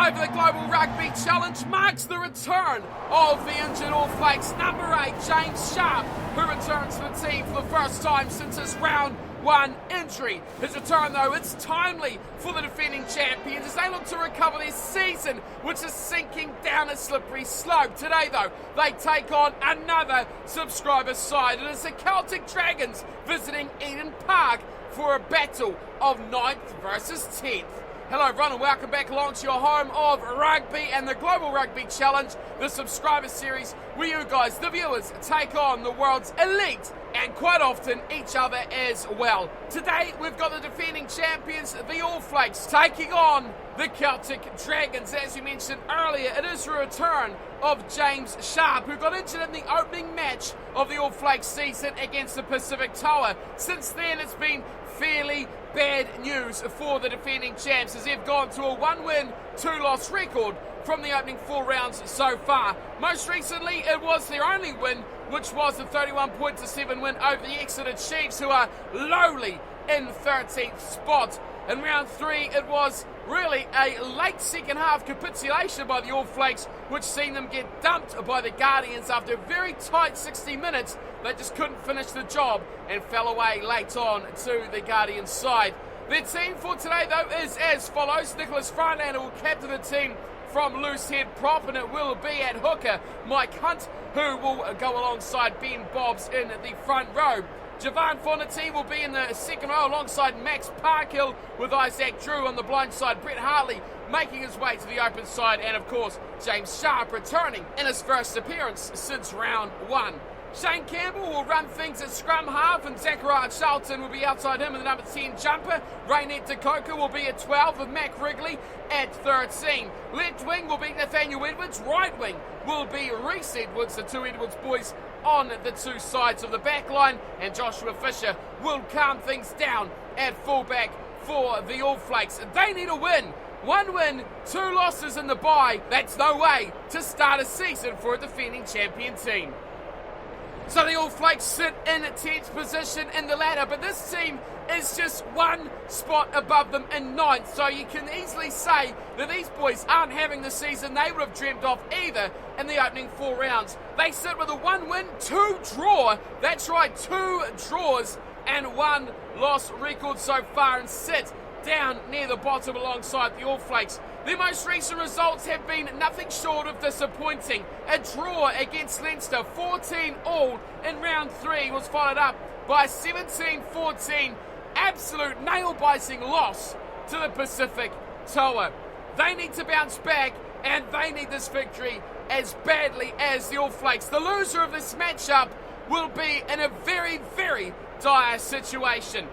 5 of the Global Rugby Challenge marks the return of the injured All Flakes number 8, James Sharp, who returns to the team for the first time since his round 1 injury. His return, though, it's timely for the defending champions as they look to recover their season, which is sinking down a slippery slope. Today, though, they take on another subscriber side. It is the Celtic Dragons visiting Eden Park for a battle of 9th versus 10th. Hello everyone and welcome back along to your home of rugby and the Global Rugby Challenge, the subscriber series where you guys, the viewers, take on the world's elite and quite often each other as well. Today we've got the defending champions, the All Flakes, taking on the Celtic Dragons. As you mentioned earlier, it is the return of James Sharp, who got injured in the opening match of the All Flakes season against the Pacific Tower. Since then it's been fairly bad news for the defending champs as they've gone to a 1-win, 2-loss record from the opening 4 rounds so far. Most recently it was their only win, which was the 31-7 win over the Exeter Chiefs, who are lowly in 13th spot. In round 3 it was really a late second half capitulation by the All Flakes, which seen them get dumped by the Guardians after a very tight 60 minutes. They just couldn't finish the job and fell away late on to the Guardians side. Their team for today, though, is as follows. Nicholas Frontlander will captain the team from loose head prop, and it will be at hooker Mike Hunt, who will go alongside Ben Bobbs in the front row. Javan Fonati will be in the second row alongside Max Parkhill, with Isaac Drew on the blind side, Brett Hartley making his way to the open side, and of course James Sharp returning in his first appearance since round 1. Shane Campbell will run things at scrum half, and Zachariah Charlton will be outside him in the number 10 jumper. Raynette Dakota will be at 12 with Mac Wrigley at 13. Left wing will be Nathaniel Edwards. Right wing will be Reese Edwards, the two Edwards boys on the two sides of the backline, and Joshua Fisher will calm things down at fullback for the All Flakes. They need a win. 1 win, 2 losses in the bye. That's no way to start a season for a defending champion team. So the All Flakes sit in 10th position in the ladder, but this team is just 1 spot above them in 9th, so you can easily say that these boys aren't having the season they would have dreamt of either in the opening 4 rounds. They sit with a 1 win, 2 draw, that's right, 2 draws and 1 loss record so far, and sit down near the bottom alongside the All Flakes. Their most recent results have been nothing short of disappointing. A draw against Leinster, 14-all in round 3, was followed up by a 17-14 absolute nail-biting loss to the Pacific Tower. They need to bounce back, and they need this victory as badly as the All Flakes. The loser of this matchup will be in a very, very dire situation.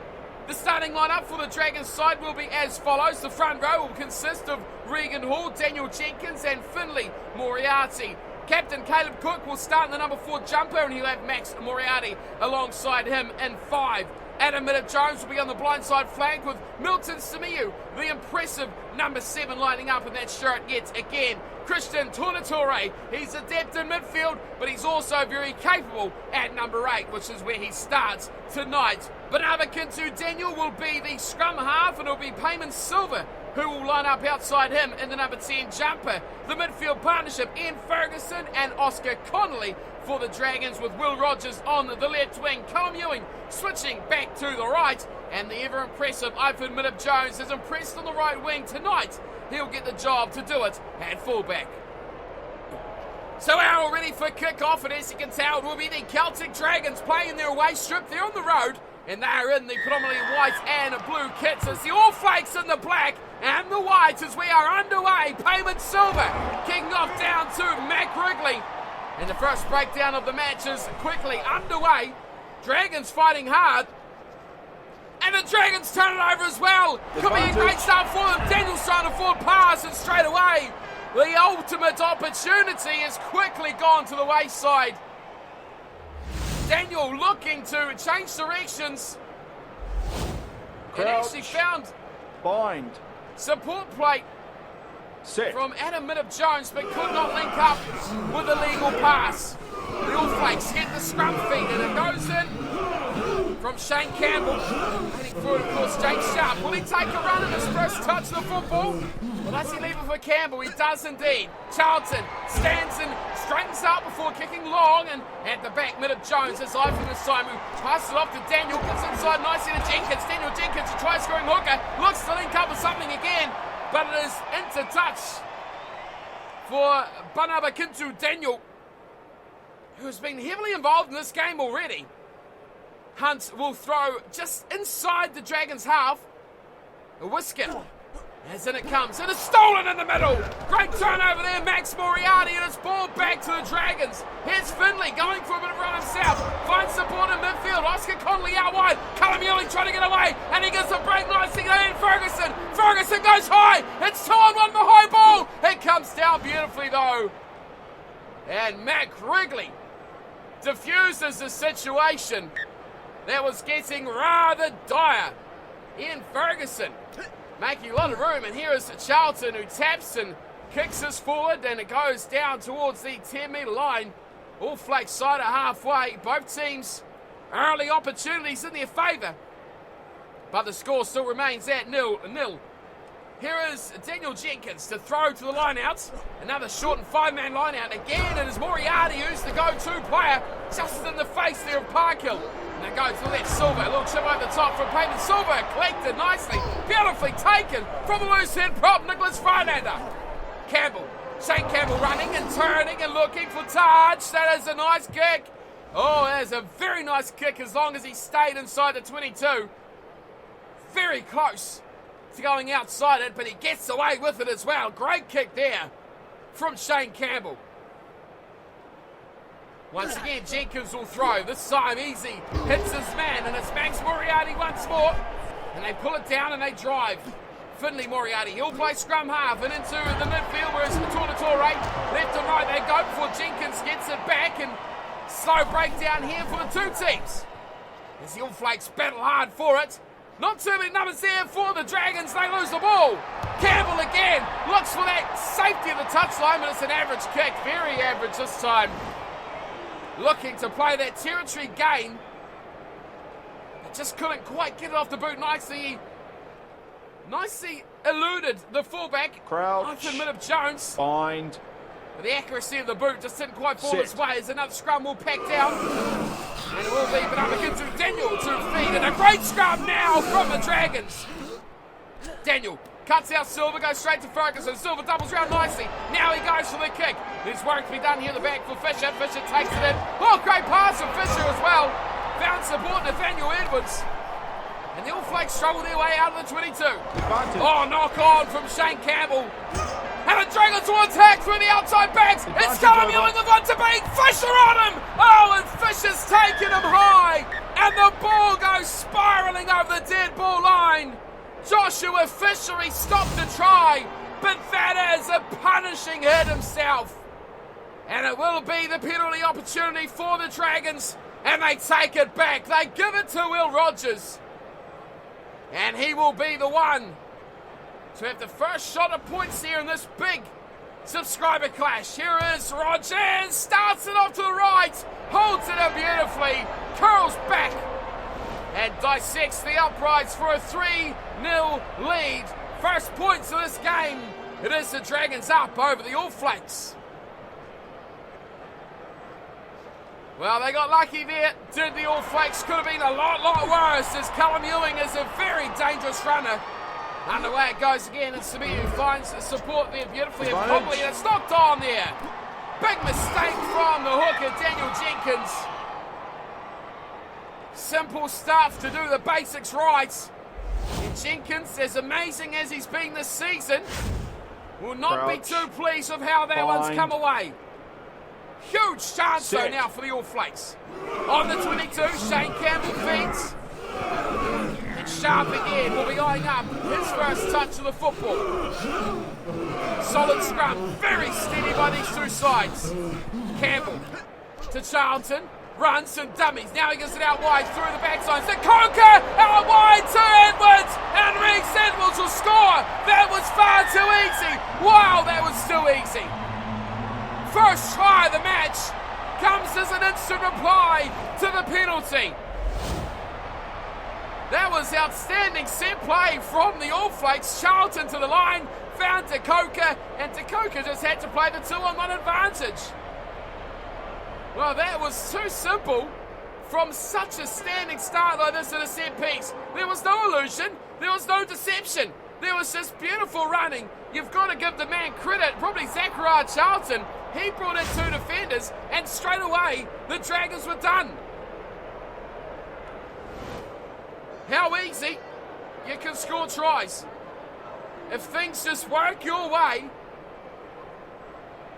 The starting lineup for the Dragons side will be as follows. The front row will consist of Regan Hall, Daniel Jenkins and Finlay Moriarty. Captain Caleb Cook will start in the number 4 jumper, and he'll have Max Moriarty alongside him in 5. Adam Jones will be on the blindside flank with Milton Simiyu, the impressive number 7, lining up in that shirt yet again. Christian Tornatore, he's adept in midfield, but he's also very capable at number 8, which is where he starts tonight. Banavakintu Daniel will be the scrum half, and it'll be Payman Silver who will line up outside him in the number 10 jumper. The midfield partnership, Ian Ferguson and Oscar Connolly for the Dragons, with Will Rogers on the left wing, Callum Ewing switching back to the right, and the ever-impressive Ivan Jones is impressed on the right wing tonight. He'll get the job to do it at fullback. So we're all ready for kick-off, and as you can tell, it will be the Celtic Dragons playing their away strip. They're on the road, and they're in the predominantly white and blue kits. It's the All Flakes in the black and the white as we are underway. Payment Silver kicking off down to Mac Wrigley. And the first breakdown of the match is quickly underway. Dragons fighting hard. And the Dragons turn it over as well. Could be a great start for them. Daniel's trying to forward pass, and straight away the ultimate opportunity has quickly gone to the wayside. Daniel looking to change directions. Crouch, and actually found bind, support plate set from Adam Jones, but could not link up with a legal pass. The All Flakes get the scrum feed, and it goes in from Shane Campbell. Heading forward, of course, is James Sharp. Will he take a run at his first touch of the football? Well, does he leave it for Campbell? He does indeed. Charlton stands and straightens up before kicking long, and at the back, mid of Jones is live from this time, who passes it off to Daniel, gets inside nicely to Jenkins. Daniel Jenkins, a try-scoring hooker, looks to link up with something again, but it is into touch for Banabakintu Daniel, who's been heavily involved in this game already. Hunt will throw just inside the Dragons' half. A Whisker, as in it comes, and it's stolen in the middle. Great turnover there, Max Moriarty, and it's ball back to the Dragons. Here's Finley going for a bit of run himself. Finds support in midfield. Oscar Connolly out wide. Callum Ewing trying to get away, and he gets a break nicely. And Ferguson. Ferguson goes high. It's 2-on-1 the high ball. It comes down beautifully though, and Mac Wrigley diffuses the situation that was getting rather dire. Ian Ferguson making a lot of room, and here is Charlton, who taps and kicks us forward, and it goes down towards the 10-metre line. All Flakes side are halfway. Both teams early opportunities in their favour, but the score still remains at 0-0. Here is Daniel Jenkins to throw to the line-outs. Another short and 5-man line-out. Again, it is Moriarty who's the go-to player, just in the face there of Parkhill. And it goes to let Silver, a little chip over the top from Payton Silver, collected nicely, beautifully taken from a loose head prop, Nicholas Freilander. Campbell, Shane Campbell running and turning and looking for touch. That is a nice kick. Oh, that is a very nice kick as long as he stayed inside the 22. Very close to going outside it, but he gets away with it as well. Great kick there from Shane Campbell. Once again, Jenkins will throw. This time easy. Hits his man, and it's Max Moriarty once more. And they pull it down and they drive. Finley Moriarty, he'll play scrum half and into the midfield, whereas Tornatore left and right they go before Jenkins gets it back, and slow breakdown here for the two teams as the All Flakes battle hard for it. Not too many numbers there for the Dragons. They lose the ball. Campbell again looks for that safety of the touchline, but it's an average kick. Very average this time. Looking to play that territory game, but just couldn't quite get it off the boot nicely. Nicely eluded the fullback. Crouch. Off the mid of Jones. Bind. But the accuracy of the boot just didn't quite fall his way as another scrum will pack down. And it will be Banabakintu Daniel to feed. And a great scrum now from the Dragons. Daniel cuts out Silver, goes straight to Ferguson. Silver doubles round nicely. Now he goes for the kick. There's work to be done here at the back for Fisher. Fisher takes it in. Oh, great pass from Fisher as well. Found support Nathaniel Edwards. And the All Flakes struggle their way out of the 22. Advantage. Oh, knock on from Shane Campbell. And the Dragons will attack through the outside backs. It's Callum Ewing with one to beat. Fisher on him. Oh, and Fisher's taken him high. And the ball goes spiralling over the dead ball line. Joshua Fisher, he stopped the try, but that is a punishing hit himself. And it will be the penalty opportunity for the Dragons, and they take it back. They give it to Will Rogers, and he will be the one to have the first shot of points here in this big subscriber clash. Here is Rogers, starts it off to the right, holds it up beautifully, curls back, and dissects the uprights for a 3-0 lead. First points of this game. It is the Dragons up over the All Flakes. Well, they got lucky there, did the All Flakes. Could have been a lot worse, as Callum Ewing is a very dangerous runner. Underway it goes again, and Samiu finds the support there beautifully and properly, and it's knocked on there. Big mistake from the hooker, Daniel Jenkins. Simple stuff to do the basics right. And Jenkins, as amazing as he's been this season, will not be too pleased with how that one's come away. Huge chance though now for the All Flakes. On the 22, Shane Campbell feeds. And Sharp again will be eyeing up his first touch of the football. Solid scrum, very steady by these two sides. Campbell to Charlton. Runs and dummies. Now he gets it out wide through the backside. To Coker! Out wide to Edwards! And Reece Edwards will score! That was far too easy! Wow, that was too easy! First try of the match comes as an instant reply to the penalty. That was outstanding set play from the All Flakes. Charlton to the line, found Dakota, and Dakota just had to play the 2-on-1 advantage. Well, that was too simple from such a standing start like this at a set piece. There was no illusion, there was no deception, there was just beautiful running. You've got to give the man credit, probably Zachariah Charlton. He brought in 2 defenders, and straight away the Dragons were done. How easy you can score tries. If things just work your way,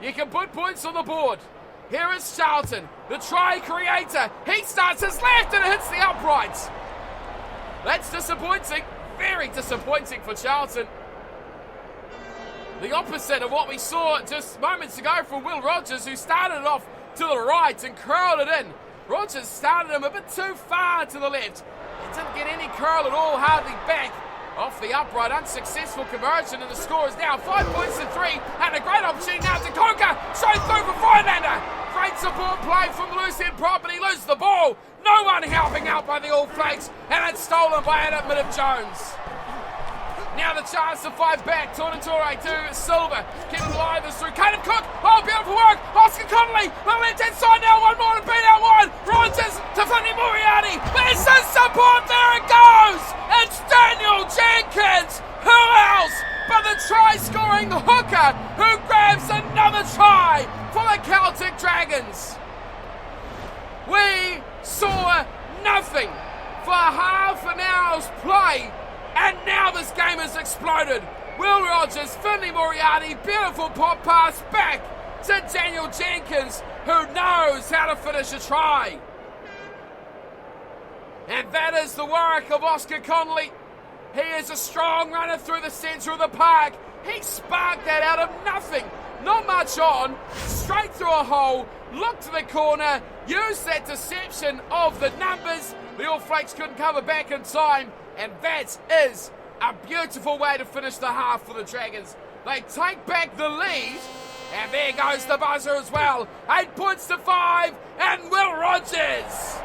you can put points on the board. Here is Charlton, the try creator. He starts his left and it hits the uprights. That's disappointing, very disappointing for Charlton. The opposite of what we saw just moments ago from Will Rogers, who started off to the right and curled it in. Rogers started him a bit too far to the left. He didn't get any curl at all, hardly back. Off the upright, unsuccessful conversion, and the score is now 5 points to 3, and a great opportunity now to Coker, straight through for Freilander. Great support play from the loose head prop, and he loses the ball. No one helping out by the All Flakes, and it's stolen by Adam Middle-Jones. Now the chance to fight back. Tornatore to Silva. Keeping alive is through Caleb Cook. Oh, beautiful work. Oscar Connolly. On the left-hand side now. One more to beat out one. Rogers to Flynn Moriarty. There's some support. There it goes. It's Daniel Jenkins. Who else but the try-scoring hooker who grabs another try for the Celtic Dragons? We saw nothing for half an hour's play. And now this game has exploded. Will Rogers, Finley Moriarty, beautiful pop pass back to Daniel Jenkins, who knows how to finish a try. And that is the work of Oscar Connolly. He is a strong runner through the centre of the park. He sparked that out of nothing. Not much on, straight through a hole, looked to the corner, used that deception of the numbers. The All Flakes couldn't cover back in time. And that is a beautiful way to finish the half for the Dragons. They take back the lead, and there goes the buzzer as well. 8 points to 5, and Will Rogers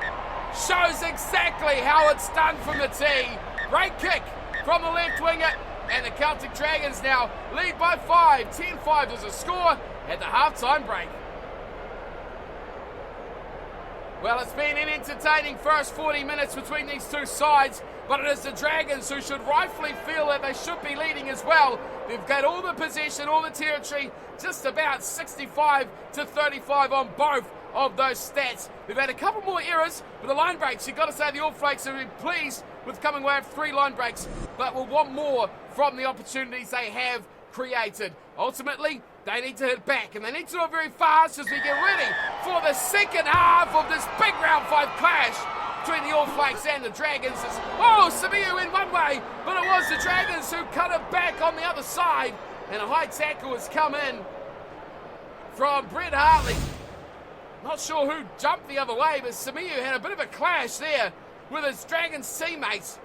shows exactly how it's done from the tee. Great kick from the left winger, and the Celtic Dragons now lead by 5. 10-5 is a score at the half-time break. Well, it's been an entertaining first 40 minutes between these two sides, but it is the Dragons who should rightfully feel that they should be leading as well. They've got all the possession, all the territory, just about 65 to 35 on both of those stats. They've had a couple more errors, but the line breaks, you've got to say the All Flakes are pleased with coming away with 3 line breaks, but will want more from the opportunities they have created. Ultimately, they need to hit back, and they need to do it very fast as we get ready for the second half of this big round 5 clash between the All Flakes and the Dragons. Samiu went one way, but it was the Dragons who cut it back on the other side, and a high tackle has come in from Brett Hartley. Not sure who jumped the other way, but Samiu had a bit of a clash there with his Dragons teammates.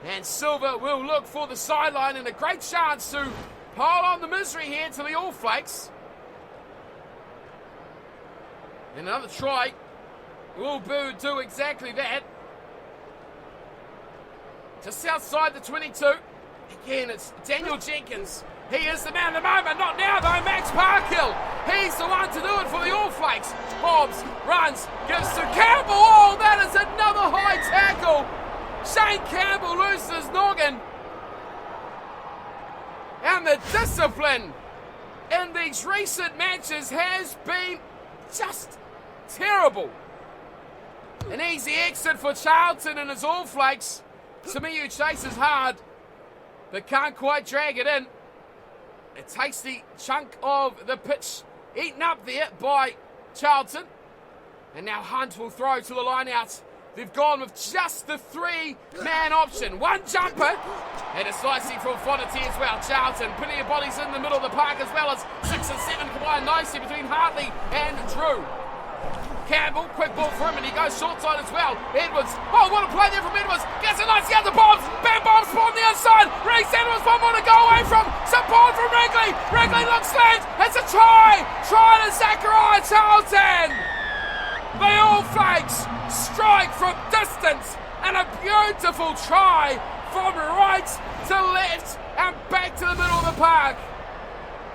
And Silva will look for the sideline, and a great chance to pile on the misery here to the All Flakes. And another try will do exactly that. Just outside the 22. Again, it's Daniel Jenkins. He is the man of the moment. Not now, though. Max Parkhill. He's the one to do it for the All Flakes. Bobs, runs, gives to Campbell. Oh, that is another high tackle. Shane Campbell loses his noggin. And the discipline in these recent matches has been just terrible. An easy exit for Charlton and his All Flakes. Samiu chases hard, but can't quite drag it in. A tasty chunk of the pitch eaten up there by Charlton. And now Hunt will throw to the line-out. They've gone with just the 3-man option. One jumper and a slicing from Fontaine as well. Charlton putting their bodies in the middle of the park as well as 6 and 7 combined nicely between Hartley and Drew. Campbell, quick ball for him, and he goes short side as well. Edwards, oh, what a play there from Edwards. Gets a nice out to Bombs. Bam, Bombs on the inside. Reece Edwards, one more to go away from. Support from Wrigley. Wrigley looks left. It's a try. Try to Zachariah Charlton. The All Flakes strike from distance, and a beautiful try from right to left and back to the middle of the park.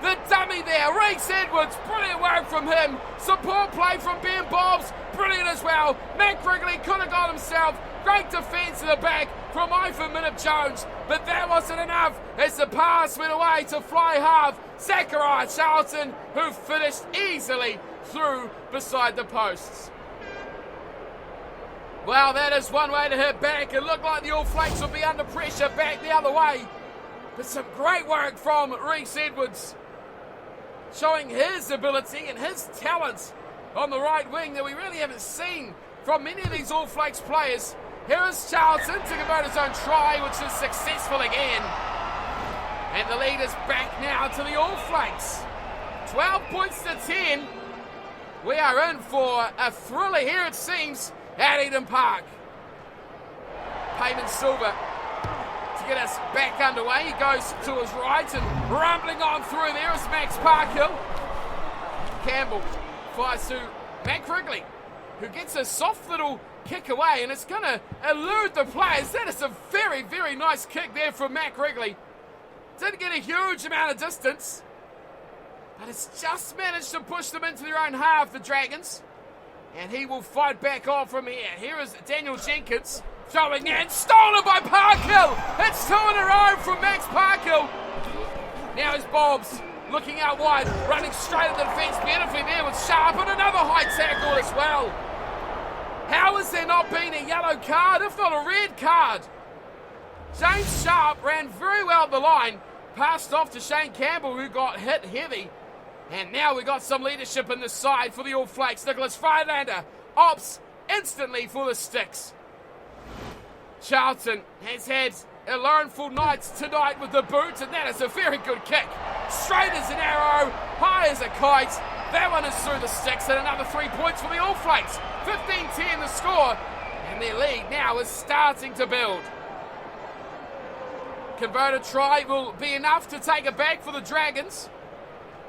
The dummy there, Reese Edwards, brilliant work from him. Support play from Ben Bobs, brilliant as well. Matt Wrigley could have got himself. Great defence in the back from Ivan Minniff-Jones, but that wasn't enough as the pass went away to fly half Zachariah Charlton, who finished easily through beside the posts. Well, that is one way to hit back. It looked like the All Flakes would be under pressure back the other way. But some great work from Reese Edwards, showing his ability and his talent on the right wing that we really haven't seen from many of these All Flakes players. Here is Charlton to convert his own try, which is successful again. And the lead is back now to the All Flakes. 12 points to 10. We are in for a thriller here, it seems, at Eden Park. Payman Silver to get us back underway. He goes to his right and rumbling on through there is Max Parkhill. Campbell fires to Matt Wrigley, who gets a soft little kick away, and it's going to elude the players. That is a very, very nice kick there from Matt Wrigley. Didn't get a huge amount of distance, but it's just managed to push them into their own half, the Dragons. And he will fight back on from here. Here is Daniel Jenkins throwing in, stolen by Parkhill. It's 2 in a row from Max Parkhill. Now is Bobs looking out wide, running straight at the defence beautifully there with Sharp, and another high tackle as well. How has there not been a yellow card, if not a red card? James Sharp ran very well at the line, passed off to Shane Campbell, who got hit heavy. And now we got some leadership in the side for the All Flakes. Nicholas Friedlander opts instantly for the sticks. Charlton has had a learnful night tonight with the boot, and that is a very good kick. Straight as an arrow, high as a kite. That one is through the sticks, and another 3 points for the All Flakes. 15-10 the score, and their lead now is starting to build. Converted try will be enough to take it back for the Dragons.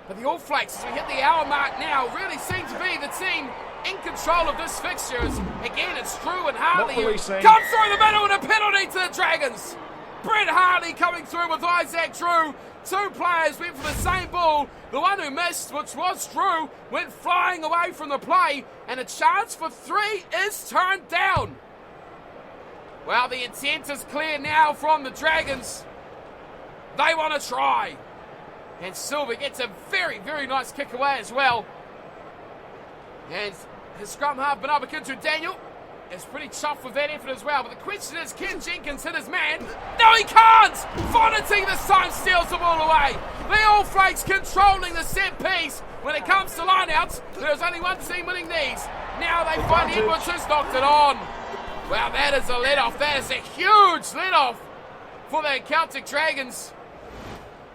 But the All Flakes, as we hit the hour mark now, really seem to be the team in control of this fixture. Again, it's Drew and Hartley who come through the middle and a penalty to the Dragons. Brett Hartley coming through with Isaac Drew. 2 players went for the same ball. The one who missed, which was Drew, went flying away from the play, and a chance for 3 is turned down. Well, the intent is clear now from the Dragons. They want to try. And Silver gets a very, very nice kick away as well. And his scrum half, Banabakintu Daniel, is pretty chuffed with that effort as well. But the question is, can Jenkins hit his man? No, he can't! Fonity this time steals the ball away. The All Flakes controlling the set piece. When it comes to lineouts, there's only one team winning these. Now they find Edwards, who's knocked it on. Well, that is a let-off. That is a huge let-off for the Celtic Dragons.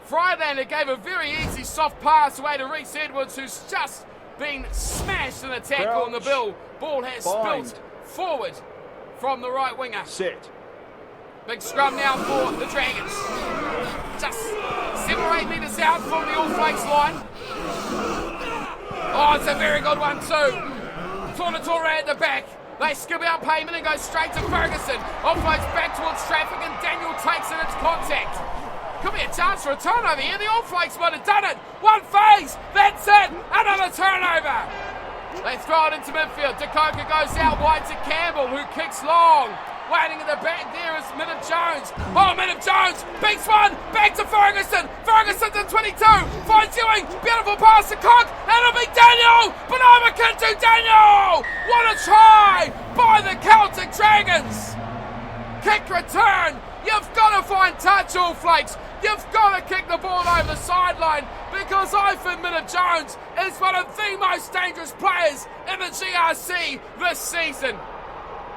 Friedlander gave a very easy soft pass away to Reese Edwards, who's just been smashed in a tackle on the bill. Ball has spilled forward from the right winger. Set. Big scrum now for the Dragons. Just 7 or 8 metres out from the All Flakes line. Oh, it's a very good one too. Tornatore at the back. They skip out Payman and go straight to Ferguson. Offloads back towards traffic, and Daniel takes it. It's contact. Could be a chance for a turnover here. The All Flakes might have done it. One phase. That's it. Another turnover. They throw it into midfield. Dakota goes out wide to Campbell, who kicks long. Waiting at the back there is Minniff-Jones. Oh, Minniff-Jones beats one. Back to Ferguson. Ferguson to 22. Finds Ewing. Beautiful pass to Cook. And it'll be Daniel. Banabakintu Daniel. What a try by the Celtic Dragons. Kick return. You've got to find touch, All Flakes. You've got to kick the ball over the sideline, because Ivan Minniff-Jones is one of the most dangerous players in the GRC this season.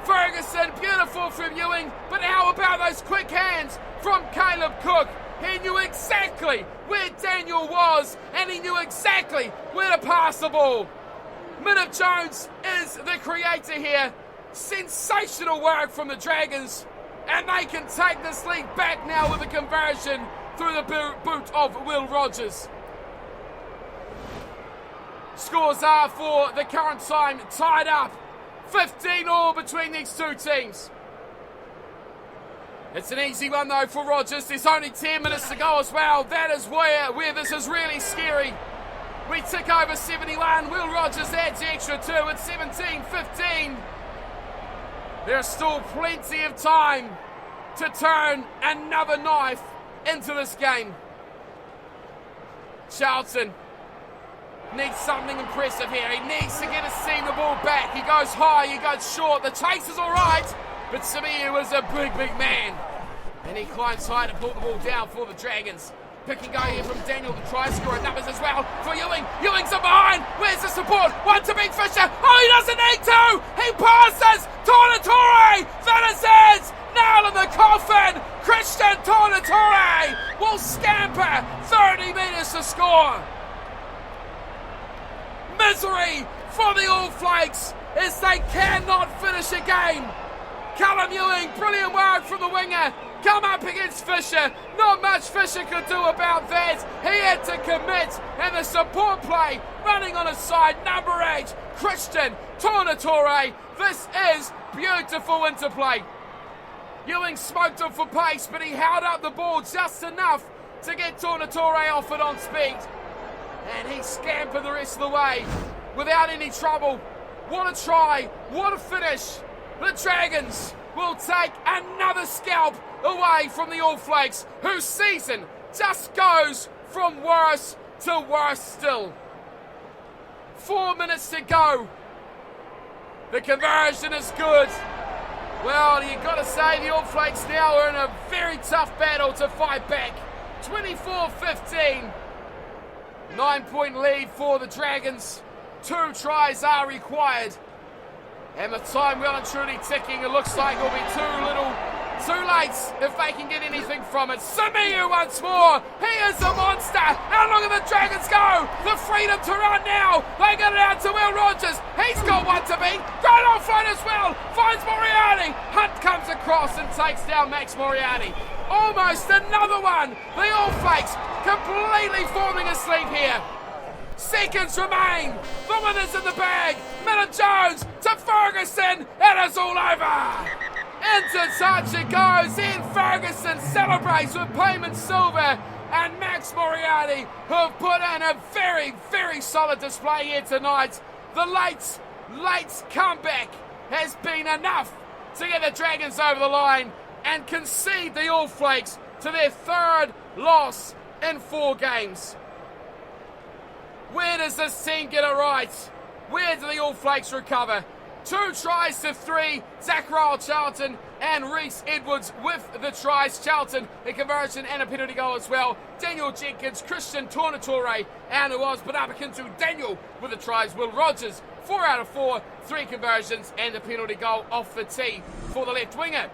Ferguson, beautiful from Ewing, but how about those quick hands from Caleb Cook? He knew exactly where Daniel was, and he knew exactly where to pass the ball. Minniff-Jones is the creator here. Sensational work from the Dragons. And they can take this lead back now with a conversion through the boot of Will Rogers. Scores are, for the current time, tied up. 15 all between these two teams. It's an easy one though for Rogers. There's only 10 minutes to go as well. That is where this is really scary. We tick over 71. Will Rogers adds the extra 2 at 17-15. There's still plenty of time to turn another knife into this game. Charlton needs something impressive here. He needs to get his seam the ball back. He goes high, he goes short. The chase is all right, but Samiu is a big man. And he climbs high to pull the ball down for the Dragons. Pick and go here from Daniel, the try scorer. Numbers as well for Ewing. Ewing's in behind. Where's the support? One to beat Fisher. Oh, he doesn't need to. He passes. Tornatore finishes. Nail in the coffin. Christian Tornatore will scamper 30 metres to score. Misery for the All Flakes as they cannot finish a game. Callum Ewing, brilliant work from the winger. Come up against Fisher. Not much Fisher could do about that. He had to commit, and the support play running on his side. Number 8, Christian Tornatore. This is beautiful interplay. Ewing smoked him for pace, but he held up the ball just enough to get Tornatore off it on speed. And he scampered the rest of the way without any trouble. What a try, what a finish. The Dragons will take another scalp away from the All Flakes, whose season just goes from worse to worse still. 4 minutes to go. The conversion is good. Well, you've got to say the All Flakes now are in a very tough battle to fight back. 24-15. 9-point lead for the Dragons. 2 tries are required. And the time well and truly ticking. It looks like it'll be too late if they can get anything from it. Samiu once more. He is a monster. How long are the Dragons go? The freedom to run now. They get it out to Will Rogers. He's got one to beat. Great offload as well. Finds Moriarty. Hunt comes across and takes down Max Moriarty. Almost another one. The All Flakes completely falling asleep here. Seconds remain. The winner's in the bag. Miller-Jones to Ferguson. It is all over. Into touch it goes. Ian Ferguson celebrates with payment silver. And Max Moriarty, who have put in a very solid display here tonight. The late comeback has been enough to get the Dragons over the line and concede the All Flakes to their 3rd loss in 4 games. Where does this team get it right? Where do the All Flakes recover? 2 tries to 3. Zachariah Charlton and Reese Edwards with the tries. Charlton, a conversion and a penalty goal as well. Daniel Jenkins, Christian Tornatore, and it was Banabakintu Daniel with the tries. Will Rogers, 4 out of 4, 3 conversions and a penalty goal off the tee for the left winger.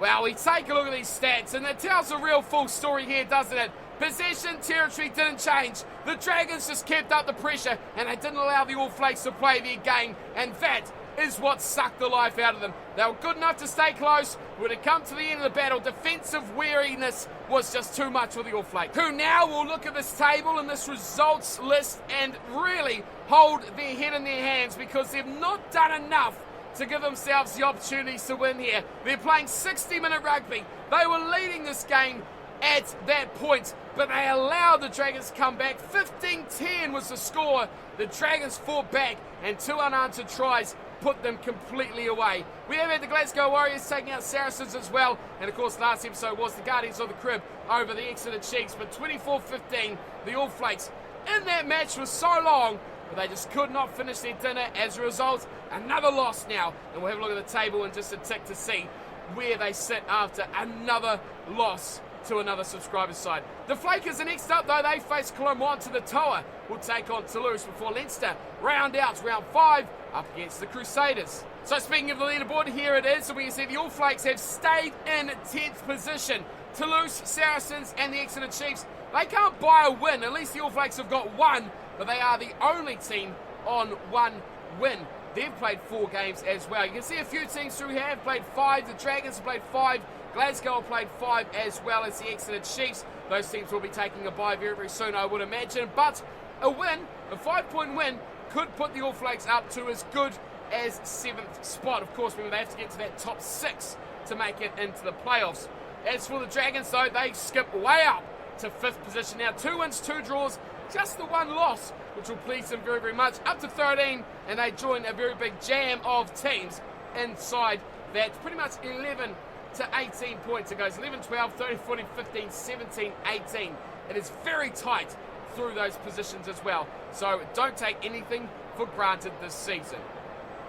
Well, we take a look at these stats, and it tells a real full story here, doesn't it? Possession territory didn't change. The Dragons just kept up the pressure, and they didn't allow the All Flakes to play their game, and that is what sucked the life out of them. They were good enough to stay close. When it come to the end of the battle, defensive weariness was just too much for the All Flakes, who now will look at this table and this results list and really hold their head in their hands because they've not done enough to give themselves the opportunities to win here. They're playing 60-minute rugby. They were leading this game at that point, but they allowed the Dragons to come back. 15-10 was the score. The Dragons fought back, and 2 unanswered tries put them completely away. We have had the Glasgow Warriors taking out Saracens as well, and of course last episode was the Guardians of the Crib over the Exeter Chiefs, but 24-15, the All Flakes in that match was so long, but they just could not finish their dinner. As a result, another loss now, and we'll have a look at the table in just a tick to see where they sit after another loss to another subscriber side. The Flakers are next up though. They face Clermont to the Toa. Will take on Toulouse before Leinster round out round 5 up against the Crusaders. So speaking of the leaderboard, here it is. So we can see the All Flakes have stayed in 10th position. Toulouse, Saracens and the Exeter Chiefs, they can't buy a win. At least the All Flakes have got 1, but they are the only team on 1 win. They've played 4 games as well. You can see a few teams through here have played 5. The Dragons have played 5. Glasgow have played 5 as well as the Exeter Chiefs. Those teams will be taking a bye very soon, I would imagine. But a win, a 5-point win, could put the All Flakes up to as good as 7th spot. Of course, remember they have to get to that top 6 to make it into the playoffs. As for the Dragons, though, they skip way up to 5th position now. 2 wins, 2 draws, just the 1 loss, which will please them very, very much. Up to 13, and they join a very big jam of teams inside that. Pretty much 11 to 18 points. It goes 11, 12, 13, 14, 15, 17, 18. It is very tight through those positions as well. So don't take anything for granted this season.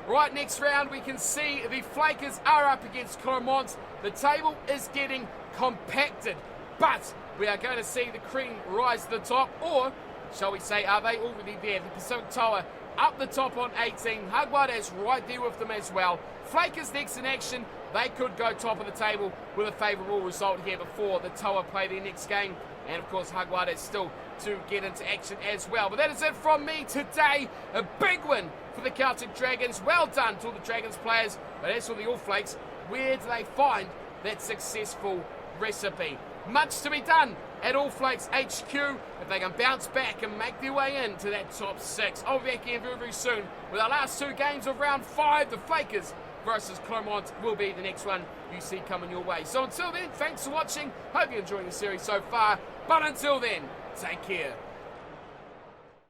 Right, next round we can see the Flakes are up against Clermont. The table is getting compacted, but we are going to see the cream rise to the top, or shall we say, are they already there? The Pacific Tower up the top on 18. Hagwada is right there with them as well. Flakes next in action. They could go top of the table with a favourable result here before the Tower play their next game. And of course, Hagwada is still to get into action as well. But that is it from me today. A big win for the Celtic Dragons. Well done to all the Dragons players. But as for the All Flakes, where do they find that successful recipe? Much to be done at All Flakes HQ if they can bounce back and make their way into that top 6. I'll be back here very, very soon with our last 2 games of round 5. The Flakes versus Clermont will be the next one you see coming your way. So until then, thanks for watching. Hope you're enjoying the series so far. But until then, take care.